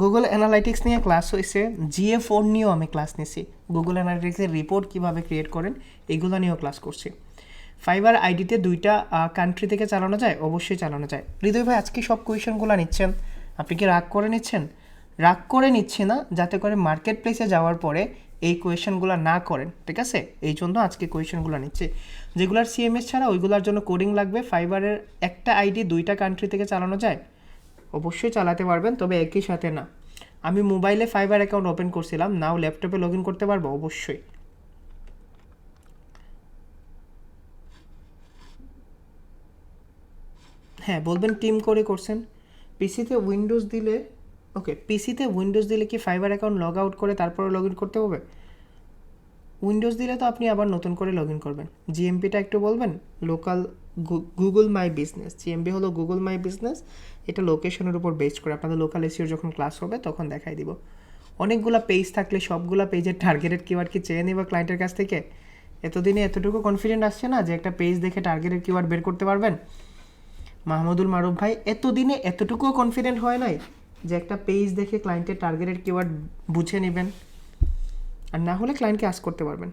গুগল অ্যানালাইটিক্স নিয়ে ক্লাস হয়েছে, GA4 নিয়েও আমি ক্লাস নিয়েছি। গুগল অ্যানালাইটিক্সের রিপোর্ট কীভাবে ক্রিয়েট করেন এগুলো নিয়েও ক্লাস করছি। ফাইবার আইডিতে 2টা কান্ট্রি থেকে চালানো যায়, অবশ্যই চালানো যায়। হৃদয় ভাই আজকে সব কোয়েশনগুলো নিচ্ছেন, আপনি কি রাগ করে নিচ্ছেন? রাগ করে নিচ্ছি না, যাতে করে মার্কেট প্লেসে যাওয়ার পরে এই কোয়েশনগুলো না করেন, ঠিক আছে? এই জন্য আজকে কোয়েশনগুলো নিচ্ছে। যেগুলার সিএমএস ছাড়া ওইগুলোর জন্য কোডিং লাগবে। ফাইবারের একটা আইডি 2টা কান্ট্রি থেকে চালানো যায়, অবশ্যই চালাতে পারবেন, তবে একই সাথে না। আমি মোবাইলে ফাইবার অ্যাকাউন্ট ওপেন করছিলাম, নাও ল্যাপটপে লগ ইন করতে পারবো, অবশ্যই। হ্যাঁ বলবেন টিম করে করছেন। পিসিতে উইন্ডোজ দিলে, ওকে পিসিতে উইন্ডোজ দিলে কি ফাইবার অ্যাকাউন্ট লগ আউট করে তারপরে লগ ইন করতে হবে? উইন্ডোজ দিলে তো আপনি আবার নতুন করে লগ ইন করবেন। জিএমপিটা একটু বলবেন। Local Google my business, GMP হলো গুগল মাই বিজনেস, এটা লোকেশনের উপর বেস করে আপনাদের লোকাল এসিওর যখন ক্লাস হবে তখন দেখাই দিব। অনেকগুলো পেজ থাকলে সবগুলো পেজের টার্গেটেড কিওয়ার্ড কি চেয়ে নেব ক্লায়েন্টের কাছ থেকে? এতদিনে এতটুকু কনফিডেন্ট আসছে না যে একটা পেজ দেখে টার্গেটেড কিওয়ার্ড বের করতে পারবেন? মাহমুদুল মারুফ ভাই এতদিনে এতটুকুও কনফিডেন্ট হয় নাই যে একটা পেজ দেখে ক্লায়েন্টের টার্গেটেড কিওয়ার্ড বুঝে নেবেন? আর না হলে ক্লায়েন্টকে আস্ক করতে পারবেন।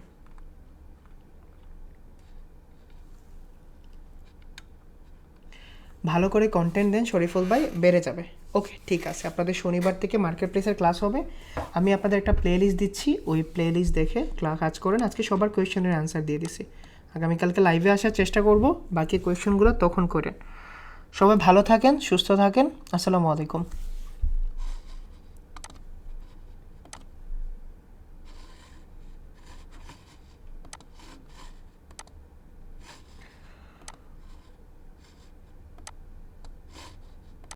ভালো করে কন্টেন্ট দেন শরীফুল ভাই, বেড়ে যাবে। ওকে ঠিক আছে, আপনাদের শনিবার থেকে মার্কেট প্লেসের ক্লাস হবে। আমি আপনাদের একটা প্লে লিস্ট দিচ্ছি, ওই প্লে লিস্ট দেখে কাজ করেন। আজকে সবার কোয়েশ্চেনের অ্যান্সার দিয়ে দিছি, আগামীকালকে লাইভে আসার চেষ্টা করব, বাকি কোয়েশ্চেনগুলো তখন করেন। সবাই ভালো থাকেন, সুস্থ থাকেন, আসসালামু আলাইকুম।